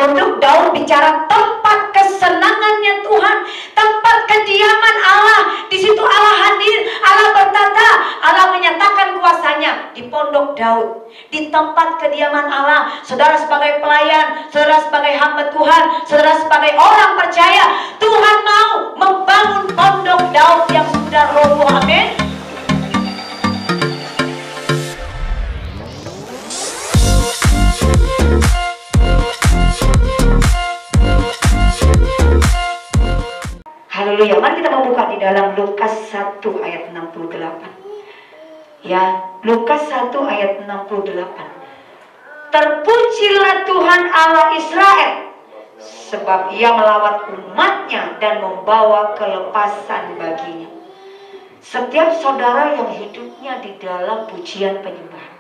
Pondok Daud bicara tempat kesenangannya Tuhan, tempat kediaman Allah. Di situ Allah hadir, Allah bertata, Allah menyatakan kuasanya di Pondok Daud, di tempat kediaman Allah. Saudara sebagai pelayan, saudara sebagai hamba Tuhan, saudara sebagai orang percaya, Tuhan mau membangun Pondok Daud yang sudah roboh. Amin. Haleluya. Mari kita membuka di dalam Lukas 1 ayat 68. Ya, Lukas 1 ayat 68. Terpujilah Tuhan Allah Israel, sebab ia melawat umatnya dan membawa kelepasan baginya. Setiap saudara yang hidupnya di dalam pujian penyembahan,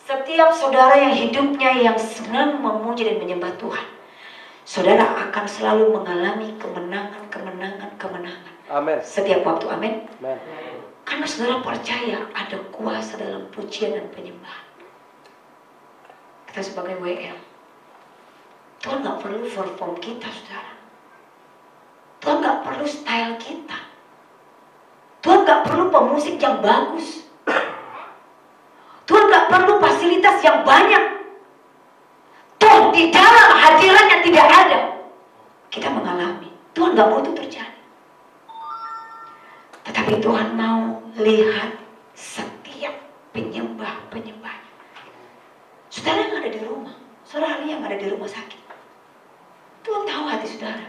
setiap saudara yang hidupnya yang senang memuji dan menyembah Tuhan, saudara akan selalu mengalami kemenangan. Amin. Setiap waktu. Amin. Amin. Karena saudara percaya ada kuasa dalam pujian dan penyembahan. Kita sebagai WL, Tuhan gak perlu perform kita, saudara. Tuhan gak perlu style kita. Tuhan gak perlu pemusik yang bagus. Tuhan gak perlu fasilitas yang banyak. Tuhan di dalam hadirannya tidak ada. Kita mengalami, Tuhan gak mau itu terjadi. Tetapi Tuhan mau lihat setiap penyembah-penyembahnya. Saudara yang ada di rumah, saudara yang ada di rumah sakit, Tuhan tahu hati saudara.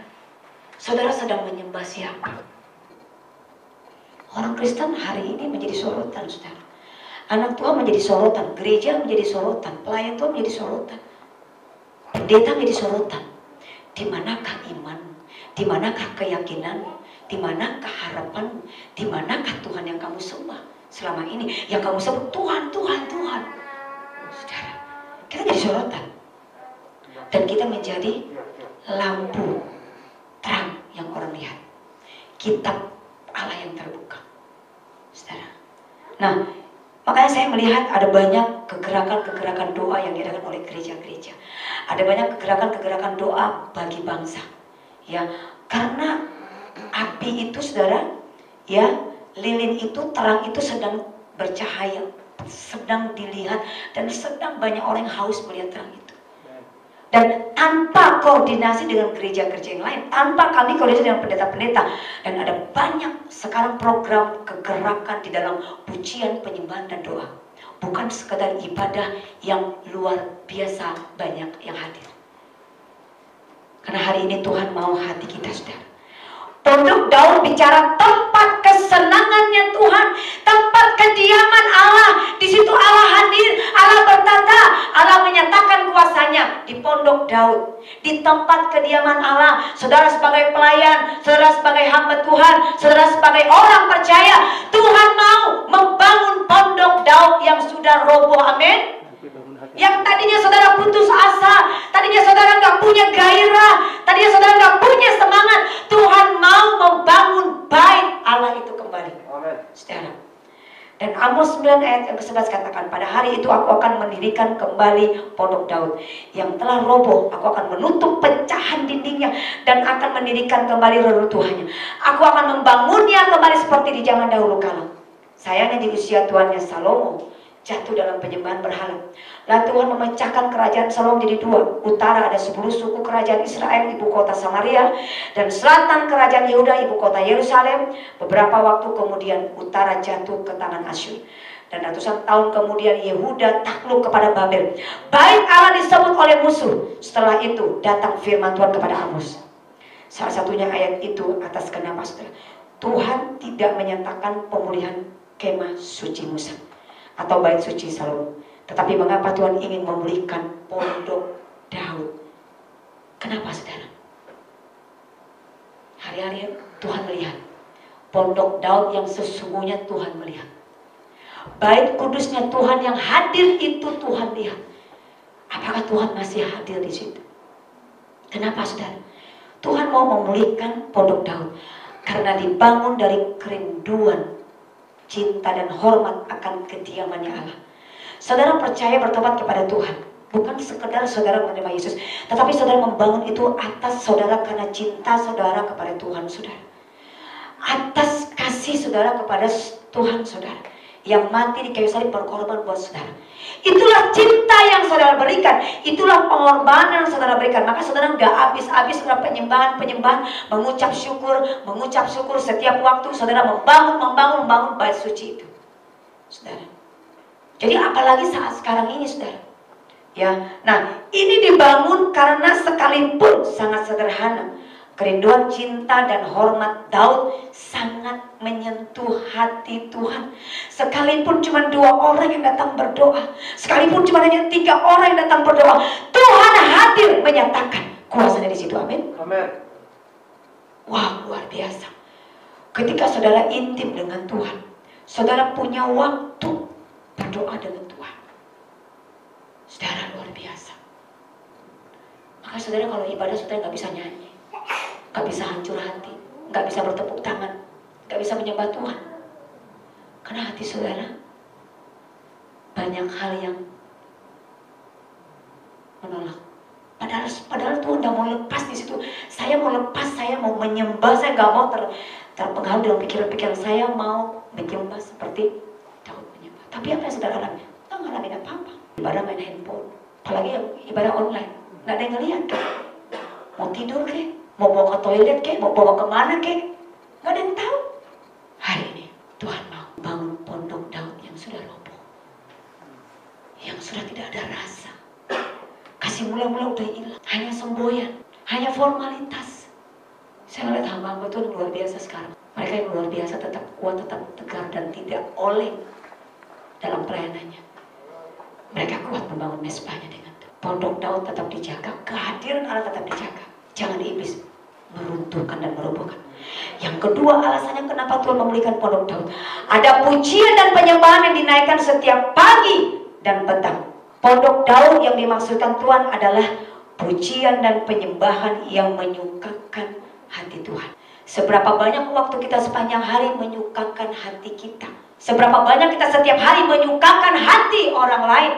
Saudara sedang menyembah siapa? Orang Kristen hari ini menjadi sorotan, saudara. Anak Tuhan menjadi sorotan, gereja menjadi sorotan, pelayan Tuhan menjadi sorotan, pendeta menjadi sorotan. Di manakah iman? Di manakah keyakinan? Di manakah harapan? Di manakah Tuhan yang kamu sembah selama ini? Yang kamu sebut Tuhan, Tuhan, Tuhan. Saudara, kita jadi sorotan. Dan kita menjadi lampu terang yang orang lihat. Kitab Allah yang terbuka. Saudara. Nah, makanya saya melihat ada banyak kegerakan-kegerakan doa yang diadakan oleh gereja-gereja. Ada banyak kegerakan-kegerakan doa bagi bangsa. Ya, karena api itu, saudara, ya, lilin itu, terang itu sedang bercahaya, sedang dilihat, dan sedang banyak orang yang haus melihat terang itu. Dan tanpa koordinasi dengan gereja-gereja yang lain, tanpa kami koordinasi dengan pendeta-pendeta, dan ada banyak sekarang program kegerakan di dalam pujian, penyembahan, dan doa. Bukan sekadar ibadah yang luar biasa banyak yang hadir. Karena hari ini Tuhan mau hati kita, saudara. Pondok Daud bicara tempat kesenangannya Tuhan, tempat kediaman Allah. Di situ Allah hadir, Allah bertata, Allah menyatakan kuasanya di Pondok Daud, di tempat kediaman Allah. Saudara sebagai pelayan, saudara sebagai hamba Tuhan, saudara sebagai orang percaya, Tuhan mau membangun Pondok Daud yang sudah roboh. Amin. Yang tadinya saudara putus asa, tadinya saudara nggak punya gairah, tadinya saudara nggak punya semangat, Tuhan mau membangun bait Allah itu kembali. Amin. Saudara. Dan Amos 9 ayat yang ke-11 katakan, pada hari itu aku akan mendirikan kembali Pondok Daud yang telah roboh. Aku akan menutup pecahan dindingnya dan akan mendirikan kembali reruntuhannya. Aku akan membangunnya kembali seperti di zaman dahulu kala. Sayangnya di usia tuannya Salomo jatuh dalam penyembahan berhala. Lalu Tuhan memecahkan kerajaan Salomo jadi dua. Utara ada 10 suku kerajaan Israel, ibu kota Samaria, dan selatan kerajaan Yehuda, ibu kota Yerusalem. Beberapa waktu kemudian utara jatuh ke tangan Asyur. Dan ratusan tahun kemudian Yehuda takluk kepada Babel. Bait Allah disebut oleh musuh. Setelah itu datang firman Tuhan kepada Amos. Salah satunya ayat itu atas kenapa, saudara, Tuhan tidak menyatakan pemulihan kemah suci Musa atau bait suci Salomo, tetapi mengapa Tuhan ingin memulihkan Pondok Daud? Kenapa, saudara? Hari-hari Tuhan melihat Pondok Daud yang sesungguhnya, Tuhan melihat bait kudusnya Tuhan yang hadir itu, Tuhan lihat. Apakah Tuhan masih hadir di situ? Kenapa, saudara? Tuhan mau memulihkan Pondok Daud karena dibangun dari kerinduan, cinta dan hormat akan kediamannya Allah. Saudara percaya bertobat kepada Tuhan, Bukan sekedar saudara menerima Yesus, tetapi saudara membangun itu atas saudara karena cinta saudara kepada Tuhan saudara. Atas kasih saudara kepada Tuhan saudara, yang mati di kayu salib berkorban buat saudara. Itulah cinta yang saudara berikan, itulah pengorbanan yang saudara berikan. Maka saudara nggak habis-habis saudara penyembahan, mengucap syukur setiap waktu saudara membangun bait suci itu, saudara. Jadi apalagi saat sekarang ini, saudara. Ya, nah ini dibangun karena sekalipun sangat sederhana, kerinduan cinta dan hormat Daud sangat menyentuh hati Tuhan. Sekalipun cuma 2 orang yang datang berdoa, sekalipun cuma hanya 3 orang yang datang berdoa, Tuhan hadir menyatakan kuasanya di situ. Amin. Amin. Wah, luar biasa. Ketika saudara intim dengan Tuhan, saudara punya waktu berdoa dengan Tuhan. Saudara, luar biasa. Maka saudara kalau ibadah saudara nggak bisa nyanyi, nggak bisa hancur hati, nggak bisa bertepuk tangan, nggak bisa menyembah Tuhan. Karena hati saudara banyak hal yang menolak. Padahal Tuhan udah mau lepas di situ. Saya mau lepas, saya mau menyembah, saya nggak mau terpengaruh dalam pikiran-pikiran. Saya mau menyembah seperti Daud menyembah. Tapi apa yang saudara alami? Nggak ngalamin apa-apa. Ibadah main handphone, apalagi yang ibadah online, nggak ada yang ngeliat kan? Mau tidur kek, mau bawa ke toilet kek, mau bawa kemana kek, nggak ada yang tahu. Hari ini Tuhan mau bangun pondok Daud yang sudah roboh, yang sudah tidak ada rasa. Kasih mula-mula udah hilang, hanya semboyan, hanya formalitas. Saya melihat hamba-hamba Tuhan luar biasa sekarang. Mereka yang luar biasa tetap kuat, tetap tegar dan tidak oleng dalam pelayanannya. Mereka kuat membangun mesbahnya dengan Tuhan. Pondok Daud tetap dijaga, kehadiran Allah tetap dijaga. Jangan iblis meruntuhkan dan merobohkan. Yang kedua alasannya kenapa Tuhan memulihkan pondok Daud. Ada pujian dan penyembahan yang dinaikkan setiap pagi dan petang. Pondok Daud yang dimaksudkan Tuhan adalah pujian dan penyembahan yang menyukakan hati Tuhan. Seberapa banyak waktu kita sepanjang hari menyukakan hati kita? Seberapa banyak kita setiap hari menyukakan hati orang lain,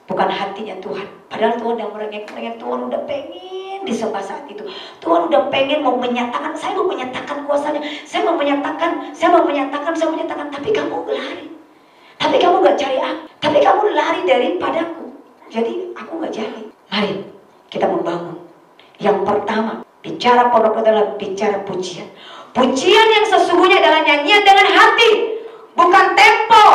bukan hatinya Tuhan. Padahal Tuhan yang merengek-rengek, Tuhan udah pengen disembah saat itu. Tuhan udah pengen mau menyatakan, saya mau menyatakan kuasanya, saya mau menyatakan, tapi kamu lari. Tapi kamu gak cari aku, tapi kamu lari daripadaku. Jadi aku gak jadi. Mari kita membangun. Yang pertama, bicara pondok adalah bicara pujian. Pujian yang sesungguhnya adalah nyanyian dengan hati, bukan tempo,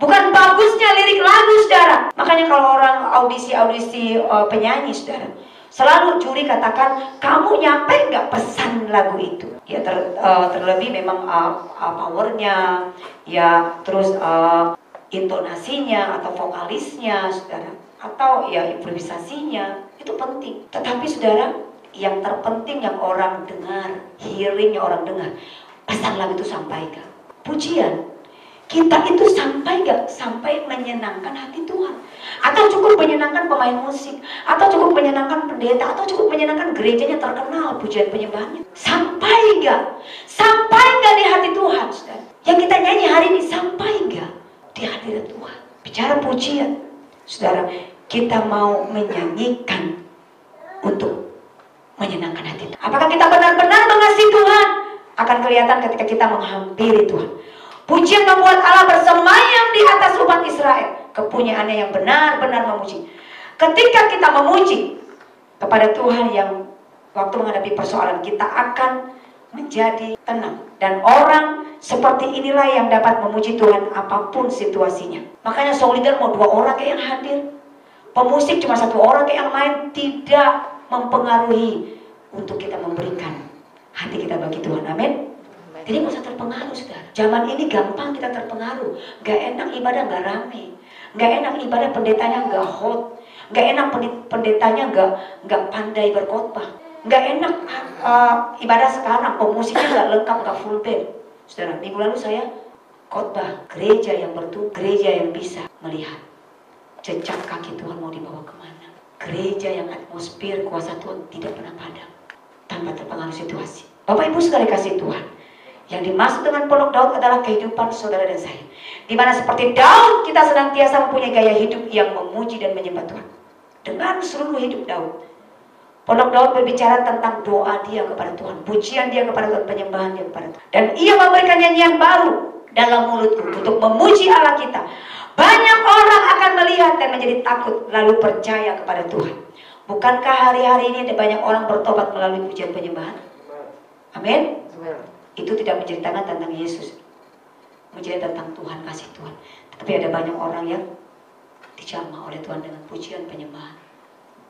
bukan bagusnya lirik lagu, saudara. Makanya kalau orang audisi penyanyi, saudara, selalu juri katakan, kamu nyampe nggak pesan lagu itu? Ya terlebih memang powernya, ya terus intonasinya atau vokalisnya, saudara, atau ya improvisasinya itu penting. Tetapi saudara, yang terpenting yang orang dengar, hearingnya orang dengar, pesan lagu itu sampaikan. Pujian kita itu sampai gak? Sampai menyenangkan hati Tuhan? Atau cukup menyenangkan pemain musik? Atau cukup menyenangkan pendeta? Atau cukup menyenangkan gerejanya terkenal pujian penyembahannya? Sampai gak? Sampai gak di hati Tuhan, saudara? Yang kita nyanyi hari ini sampai gak di hadirat Tuhan? Bicara pujian, saudara, kita mau menyanyikan untuk menyenangkan hati Tuhan. Apakah kita benar-benar mengasihi Tuhan? Akan kelihatan ketika kita menghampiri Tuhan. Pujian membuat Allah bersemayam di atas umat Israel. Kepunyaannya yang benar-benar memuji. Ketika kita memuji kepada Tuhan yang waktu menghadapi persoalan, kita akan menjadi tenang. Dan orang seperti inilah yang dapat memuji Tuhan apapun situasinya. Makanya song leader mau 2 orang kayak yang hadir. Pemusik cuma 1 orang kayak yang main, tidak mempengaruhi untuk kita memberikan hati kita bagi Tuhan. Amin. Jadi gak usah terpengaruh, saudara. Zaman ini gampang kita terpengaruh. Gak enak ibadah gak rame. Gak enak ibadah pendetanya gak hot. Gak enak pendetanya gak pandai berkhotbah. Gak enak ibadah sekarang pemusiknya gak lengkap, gak full band. Saudara, minggu lalu saya khotbah gereja yang bertumbuh, gereja yang bisa melihat jejak kaki Tuhan mau dibawa kemana. Gereja yang atmosfer kuasa Tuhan tidak pernah padam tanpa terpengaruh situasi. Bapak Ibu saudara kasih Tuhan, yang dimaksud dengan pondok Daud adalah kehidupan saudara dan saya, di mana seperti Daud kita senantiasa mempunyai gaya hidup yang memuji dan menyembah Tuhan. dengan seluruh hidup Daud. Pondok Daud berbicara tentang doa dia kepada Tuhan, pujian dia kepada Tuhan, penyembahan dia kepada Tuhan. Dan ia memberikan nyanyian baru dalam mulutku untuk memuji Allah kita. Banyak orang akan melihat dan menjadi takut lalu percaya kepada Tuhan. Bukankah hari-hari ini ada banyak orang bertobat melalui pujian penyembahan? Amin. Itu tidak menceritakan tentang Yesus, menceritakan tentang Tuhan, kasih Tuhan. Tapi ada banyak orang yang dijamah oleh Tuhan dengan pujian penyembahan.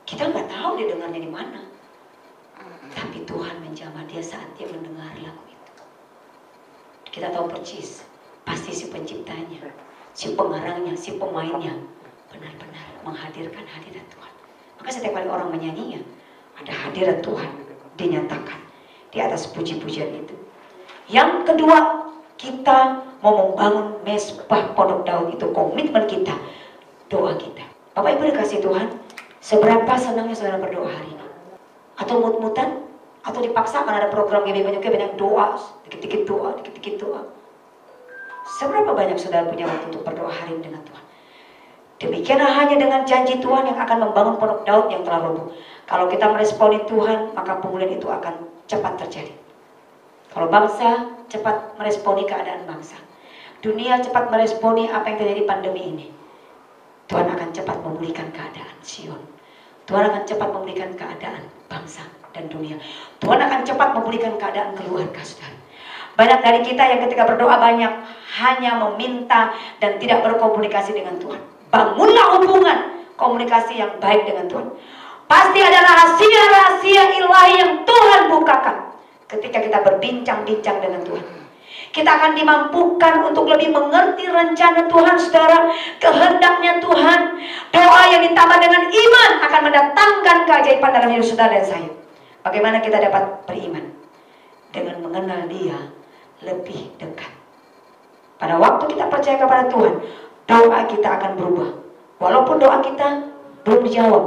Kita nggak tahu dia dengarnya di mana, tapi Tuhan menjamah dia saat dia mendengar lagu itu. Kita tahu persis, pasti si penciptanya, si pengarangnya, si pemainnya benar-benar menghadirkan hadirat Tuhan. Maka setiap kali orang menyanyinya, ada hadirat Tuhan dinyatakan di atas puji-pujian itu. Yang kedua, kita mau membangun mesbah Pondok Daud itu, komitmen kita, doa kita. Bapak Ibu dikasih Tuhan, seberapa senangnya saudara berdoa hari ini? Atau mut-mutan? Atau dipaksakan ada program banyak doa, dikit-dikit doa, dikit-dikit doa. Seberapa banyak saudara punya waktu untuk berdoa hari ini dengan Tuhan? Demikianlah hanya dengan janji Tuhan yang akan membangun Pondok Daud yang telah roboh. Kalau kita meresponi Tuhan, maka pemulihan itu akan cepat terjadi. Kalau bangsa cepat meresponi keadaan bangsa, dunia cepat meresponi apa yang terjadi pandemi ini, Tuhan akan cepat memulihkan keadaan Sion. Tuhan akan cepat memulihkan keadaan bangsa dan dunia. Tuhan akan cepat memulihkan keadaan keluarga saudara. Banyak dari kita yang ketika berdoa banyak hanya meminta dan tidak berkomunikasi dengan Tuhan. Bangunlah hubungan komunikasi yang baik dengan Tuhan. Pasti ada rahasia-rahasia ilahi yang Tuhan bukakan ketika kita berbincang-bincang dengan Tuhan. Kita akan dimampukan untuk lebih mengerti rencana Tuhan, saudara, kehendaknya Tuhan. Doa yang ditambah dengan iman akan mendatangkan keajaiban dalam hidup saudara dan saya. Bagaimana kita dapat beriman? Dengan mengenal Dia lebih dekat. Pada waktu kita percaya kepada Tuhan, doa kita akan berubah. Walaupun doa kita belum dijawab,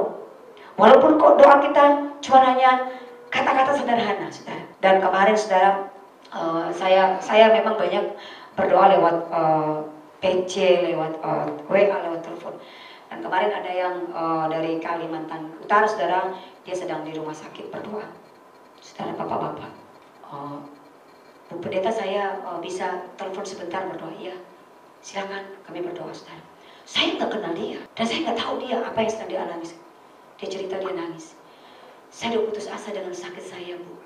walaupun kok doa kita cuma hanya kata-kata sederhana, saudara. Dan kemarin saudara, saya memang banyak berdoa lewat PC, lewat WA, lewat telepon. Dan kemarin ada yang dari Kalimantan Utara, saudara, dia sedang di rumah sakit berdoa. Saudara, bapak-bapak, Bu Pendeta, saya bisa telepon sebentar berdoa? Iya, silakan, kami berdoa, saudara. Saya nggak kenal dia, dan saya nggak tahu dia apa yang sedang dialami. Dia cerita dia nangis. Saya udah putus asa dengan sakit saya, Bu.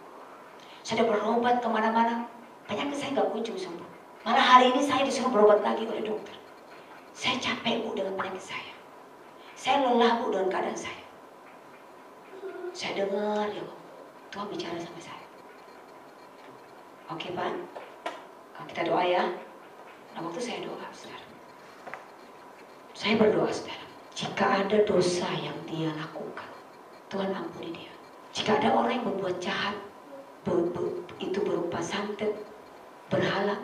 Saya udah berobat kemana-mana, penyakit saya nggak kunjung sembuh. Malah hari ini saya disuruh berobat lagi oleh dokter. Saya capek, Bu, dengan penyakit saya. Saya lelah, Bu, dengan keadaan saya. Saya dengar ya, Bu, Tuhan bicara sama saya. Oke, Pak, kita doa ya. Nah, waktu saya doa, saudara, saya berdoa, saudara, jika ada dosa yang dia lakukan, Tuhan ampuni dia. Jika ada orang yang berbuat jahat, itu berupa santet, berhala,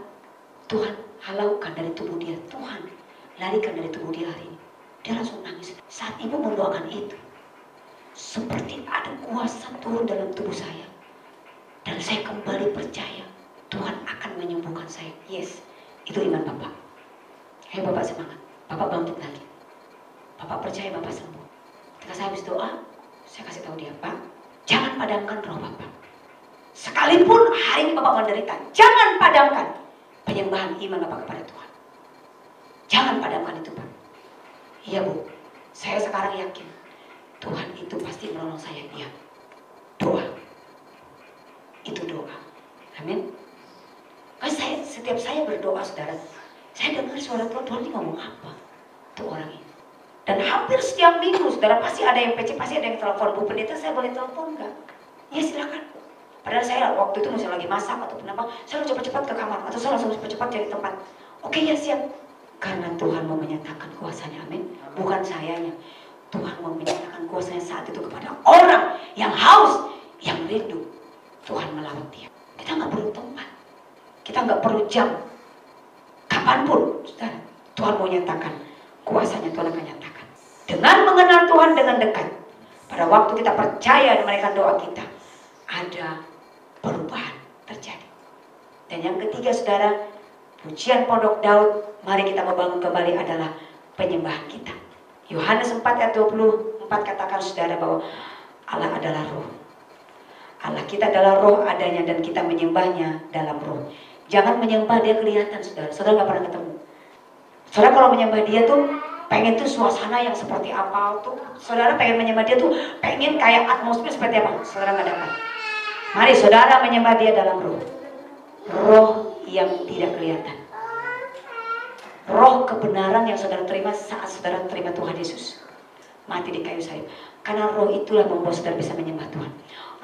Tuhan halaukan dari tubuh dia. Tuhan larikan dari tubuh dia hari ini. Dia langsung nangis. Saat ibu mendoakan itu, seperti ada kuasa turun dalam tubuh saya. Dan saya kembali percaya Tuhan akan menyembuhkan saya. Yes, itu iman Bapak. Hei Bapak, semangat. Bapak bangkit lagi. Bapak percaya Bapak sembuh. Ketika saya habis doa, saya kasih tahu dia, Pak, jangan padamkan roh Bapak. Sekalipun hari ini Bapak menderita, jangan padamkan penyembahan iman Bapak kepada Tuhan. Jangan padamkan itu, Pak. Iya, Bu, saya sekarang yakin Tuhan itu pasti menolong saya. Iya, doa. Itu doa. Amin. Setiap saya berdoa, saudara, saya dengar suara Tuhan, Tuhan ini ngomong apa untuk orang ini. Dan hampir setiap minggu, saudara, pasti ada yang PC, pasti ada yang telepon. Bu Pendeta, saya boleh telepon nggak? Ya silakan. Padahal saya waktu itu misalnya lagi masak atau apa, saya langsung cepat-cepat ke kamar, atau saya langsung cepat-cepat cari tempat. Oke, ya siap. Karena Tuhan mau menyatakan kuasanya, amin. Bukan sayanya. Tuhan mau menyatakan kuasanya saat itu kepada orang yang haus, yang rindu. Tuhan melawat dia. Kita nggak perlu tempat, kita nggak perlu jam, kapanpun, saudara, Tuhan mau nyatakan kuasanya. Tuhan akan nyatakan dengan mengenal Tuhan dengan dekat. Pada waktu kita percaya dan menaikkan doa kita, ada perubahan terjadi. Dan yang ketiga, saudara, pujian Pondok Daud, mari kita membangun kembali adalah penyembahan kita. Yohanes 4 ayat 24 4 katakan saudara bahwa Allah adalah roh. Allah kita adalah roh adanya dan kita menyembahnya dalam roh. Jangan menyembah dia kelihatan saudara. Saudara gak pernah ketemu. Saudara kalau menyembah dia tuh pengen tuh suasana yang seperti apa tuh. Saudara pengen menyembah dia tuh pengen kayak atmosfer seperti apa. Saudara gak dapat. Mari saudara menyembah dia dalam roh. Roh yang tidak kelihatan. Roh kebenaran yang saudara terima saat saudara terima Tuhan Yesus mati di kayu salib. Karena roh itulah membuat saudara bisa menyembah Tuhan.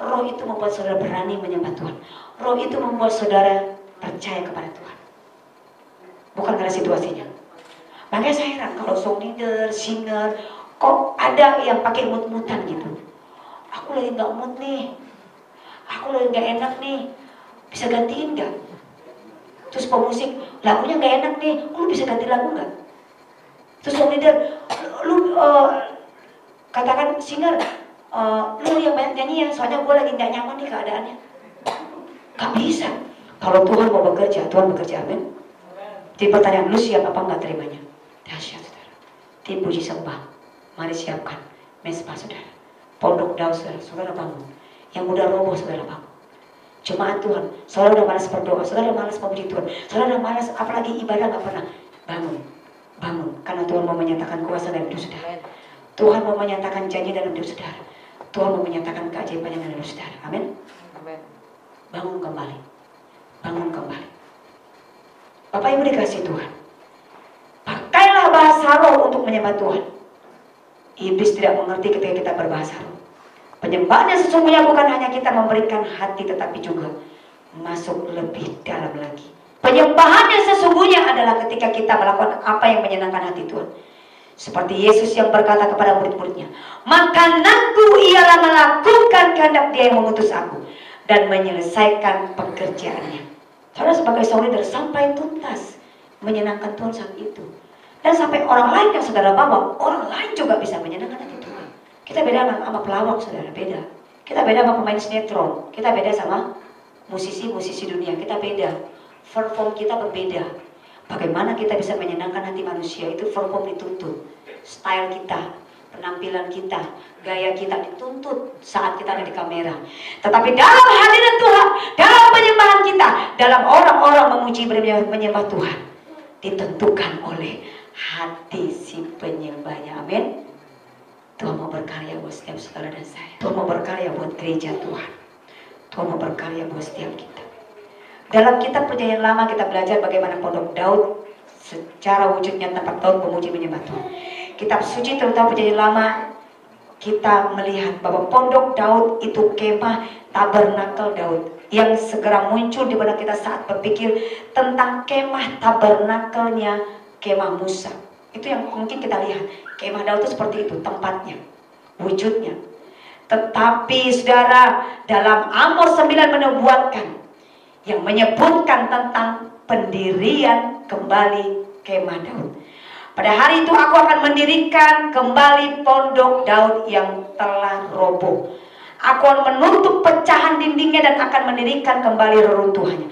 Roh itu membuat saudara berani menyembah Tuhan. Roh itu membuat saudara percaya kepada Tuhan. Bukan karena situasinya. Makanya saya heran kalau song leader, singer, kok ada yang pakai mut-mutan gitu. Aku lagi gak mood nih. Aku lagi gak enak nih. Bisa gantiin gak? Terus pemusik, lagunya gak enak nih. Lu bisa ganti lagu gak? Terus song leader, lu katakan singer, lu yang banyak nyanyi ya, soalnya gue lagi gak nyaman nih keadaannya. Gak bisa. Kalau Tuhan mau bekerja, Tuhan bekerja, amin. Jadi pertanyaan, lu siap apa enggak terimanya? Dahsyat saudara. Tim puji sembah, mari siapkan mesbah saudara. Pondok Daud saudara, saudara bangun. Yang mudah roboh saudara bangun. Jemaat Tuhan, saudara udah malas berdoa, saudara udah malas memuji Tuhan, saudara udah malas apalagi ibadah gak pernah. Bangun, bangun, karena Tuhan mau menyatakan kuasa dalam hidup saudara. Tuhan mau menyatakan janji dalam hidup saudara. Tuhan mau menyatakan keajaibannya dalam hidup saudara. Amin. Bangun kembali. Bangun kembali. Bapak Ibu dikasih Tuhan, pakailah bahasa roh untuk menyembah Tuhan. Iblis tidak mengerti ketika kita berbahasa roh. Penyembahannya sesungguhnya bukan hanya kita memberikan hati, tetapi juga masuk lebih dalam lagi. Penyembahannya sesungguhnya adalah ketika kita melakukan apa yang menyenangkan hati Tuhan. Seperti Yesus yang berkata kepada murid-muridnya, makananku ialah melakukan kehendak Dia yang mengutus aku dan menyelesaikan pekerjaannya. Saudara sebagai song leader sampai tuntas menyenangkan Tuhan saat itu. Dan sampai orang lain yang saudara bawa, orang lain juga bisa menyenangkan hati Tuhan. Kita beda sama pelawak saudara, beda. Kita beda sama pemain sinetron. Kita beda sama musisi-musisi dunia. Kita beda. Perform kita berbeda. Bagaimana kita bisa menyenangkan hati manusia itu perform dituntut. Style kita, penampilan kita, gaya kita dituntut saat kita ada di kamera. Tetapi dalam hadirat Tuhan, dalam penyembahan kita, dalam orang-orang memuji menyembah Tuhan, ditentukan oleh hati si penyembahnya. Amin. Tuhan mau berkarya buat setiap saudara dan saya. Tuhan mau berkarya buat gereja Tuhan. Tuhan mau berkarya buat setiap kita. Dalam kitab Perjanjian Lama kita belajar bagaimana pondok Daud secara wujudnya tempat Daud memuji menyembah Tuhan. Kitab suci terutama Perjanjian Lama kita melihat bahwa pondok Daud itu kemah tabernakel Daud yang segera muncul di benak kita saat berpikir tentang kemah tabernakelnya kemah Musa. Itu yang mungkin kita lihat. Kemah Daud itu seperti itu tempatnya, wujudnya. Tetapi saudara, dalam Amos 9 menubuatkan yang menyebutkan tentang pendirian kembali kemah Daud. Pada hari itu aku akan mendirikan kembali pondok Daud yang telah roboh. Aku akan menutup pecahan dindingnya dan akan mendirikan kembali reruntuhannya.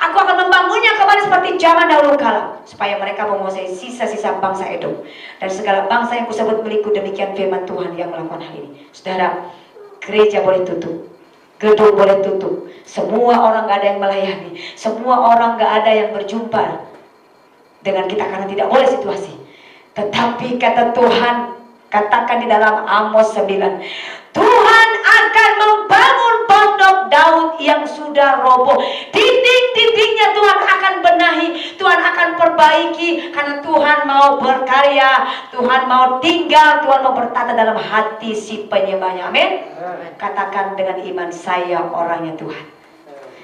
Aku akan membangunnya kembali seperti zaman dahulu kala, supaya mereka menguasai sisa-sisa bangsa Edom dan segala bangsa yang kusebut milikku. Demikian firman Tuhan yang melakukan hal ini. Saudara, gereja boleh tutup, gedung boleh tutup, semua orang gak ada yang melayani, semua orang gak ada yang berjumpa dengan kita karena tidak boleh situasi. Tetapi kata Tuhan, katakan di dalam Amos 9, Tuhan akan membangun pondok Daud yang sudah roboh. Dinding-dindingnya Tuhan akan benahi, Tuhan akan perbaiki, karena Tuhan mau berkarya, Tuhan mau tinggal, Tuhan mau bertata dalam hati si penyembahnya. Amin. Katakan dengan iman, saya orangnya Tuhan.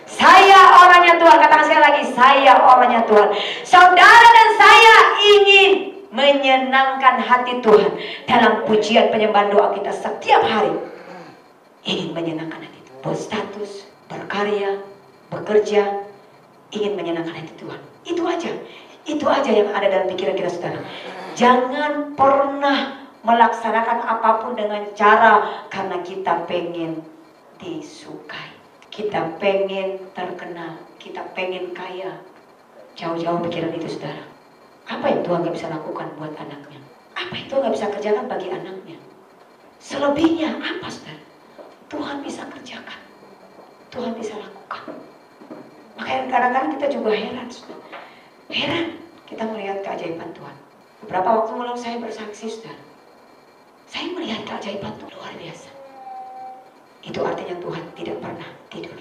Saya orangnya Tuhan. Katakan sekali lagi, saya orangnya Tuhan. Saudara dan saya ingin menyenangkan hati Tuhan dalam pujian penyembahan doa kita setiap hari. Ingin menyenangkan hati Tuhan. Berstatus, berkarya, bekerja, ingin menyenangkan hati Tuhan. Itu aja. Itu aja yang ada dalam pikiran kita saudara. Jangan pernah melaksanakan apapun dengan cara karena kita pengen disukai, kita pengen terkenal, kita pengen kaya. Jauh-jauh pikiran itu saudara. Apa yang Tuhan gak bisa lakukan buat anaknya? Apa yang Tuhan gak bisa kerjakan bagi anaknya? Selebihnya apa, saudara? Tuhan bisa kerjakan, Tuhan bisa lakukan. Makanya kadang-kadang kita juga heran, saudara. Heran kita melihat keajaiban Tuhan. Beberapa waktu lalu saya bersaksi, saudara. Saya melihat keajaiban Tuhan luar biasa. Itu artinya Tuhan tidak pernah tidur.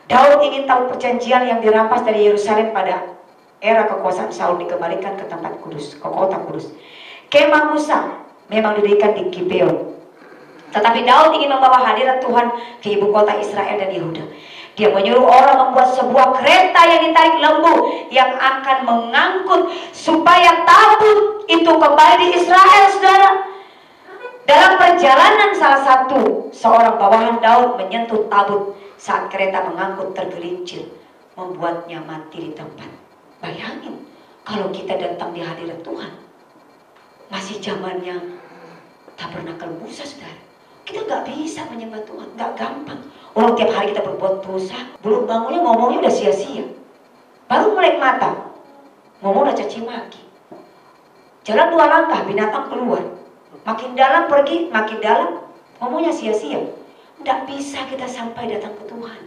Daud ingin tahu perjanjian yang dirampas dari Yerusalem pada era kekuasaan Saul dikembalikan ke tempat kudus, ke kota kudus. Kemah Musa memang didirikan di Gibeon. Tetapi Daud ingin membawa hadirat Tuhan ke ibu kota Israel dan Yehuda. Dia menyuruh orang membuat sebuah kereta yang ditarik lembu yang akan mengangkut supaya tabut itu kembali di Israel, saudara. Dalam perjalanan salah satu seorang bawahan Daud menyentuh tabut saat kereta mengangkut tergelincir, membuatnya mati di tempat. Bayangin kalau kita datang di hadirat Tuhan, masih zamannya tabernakel Musa, saudara. Kita nggak bisa menyembah Tuhan, nggak gampang. Orang tiap hari kita berbuat dosa, belum bangunnya ngomongnya udah sia-sia. Baru melek mata, ngomong udah caci maki. Jalan 2 langkah, binatang keluar. Makin dalam pergi, makin dalam, ngomongnya sia-sia. Nggak bisa kita sampai datang ke Tuhan.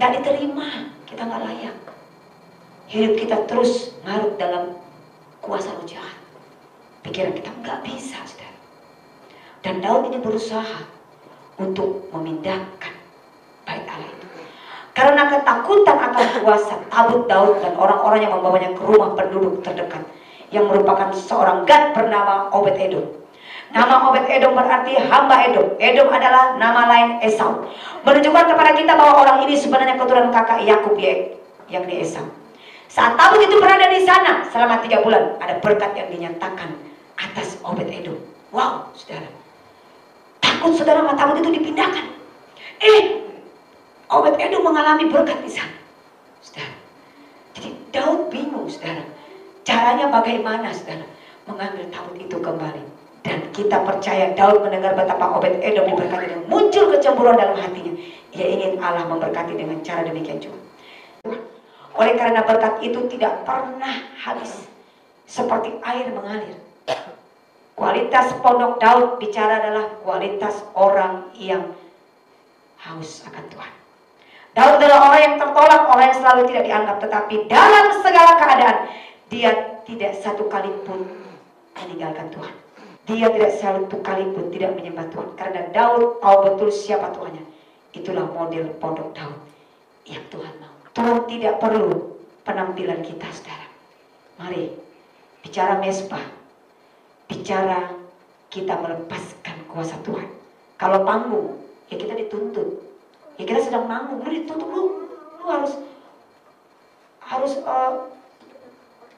Nggak diterima, kita nggak layak. Hidup kita terus larut dalam kuasa roh jahat. Pikiran kita nggak bisa, saudara. Dan Daud ini berusaha untuk memindahkan bait Allah itu. Karena ketakutan akan kuasa tabut Daud dan orang-orang yang membawanya ke rumah penduduk terdekat yang merupakan seorang Gad bernama Obed-Edom. Nama Obed-Edom berarti hamba Edom. Edom adalah nama lain Esau. Menunjukkan kepada kita bahwa orang ini sebenarnya keturunan kakak Yakub, yakni Esau. Saat tabut itu berada di sana selama 3 bulan, ada berkat yang dinyatakan atas Obed-Edom. Wow, saudara. Takut saudara sama tabut itu dipindahkan. Obed-Edom mengalami berkat di sana, saudara. Jadi Daud bingung, saudara. Caranya bagaimana, saudara, mengambil tabut itu kembali. Dan kita percaya Daud mendengar betapa Obed-Edom diberkati dan muncul kecemburuan dalam hatinya. Ia ingin Allah memberkati dengan cara demikian juga. Oleh karena berkat itu tidak pernah habis, seperti air mengalir. Kualitas pondok Daud bicara adalah kualitas orang yang haus akan Tuhan. Daud adalah orang yang tertolak, orang yang selalu tidak dianggap, tetapi dalam segala keadaan dia tidak satu kali pun meninggalkan Tuhan. Dia tidak satu kali pun tidak menyembah Tuhan, karena Daud tahu betul siapa Tuhannya. Itulah model pondok Daud yang Tuhan mau. Tuhan tidak perlu penampilan kita, saudara. Mari bicara mesbah, bicara kita melepaskan kuasa Tuhan. Kalau panggung, ya kita dituntut. Ya kita sedang manggung, lu dituntut, lu harus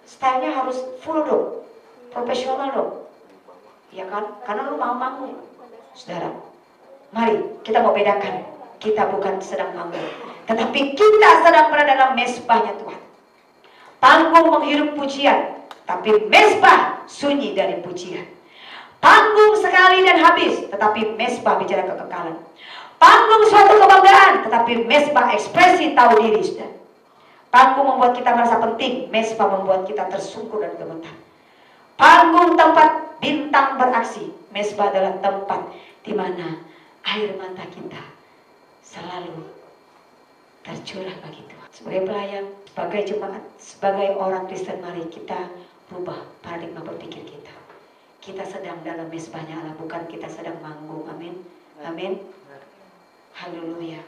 stylenya harus full dong, profesional dong, ya kan? Karena lu mau manggung, saudara. Mari kita mau bedakan, kita bukan sedang manggung, tetapi kita sedang berada dalam mesbahnya Tuhan. Panggung menghirup pujian, tapi mesbah sunyi dari pujian. Panggung sekali dan habis, tetapi mesbah bicara kekekalan. Panggung suatu kebanggaan, tetapi mesbah ekspresi tahu diri, saudara. Panggung membuat kita merasa penting, mesbah membuat kita tersungkur dan gemetar. Panggung tempat bintang beraksi, mesbah adalah tempat di mana air mata kita selalu tercurah bagi Tuhan. Sebagai pelayan, sebagai jemaat, sebagai orang Kristen, mari kita rubah paradigma berpikir kita. Kita sedang dalam mesbahnya Allah, bukan kita sedang manggung. Amin. Amin. Haleluya.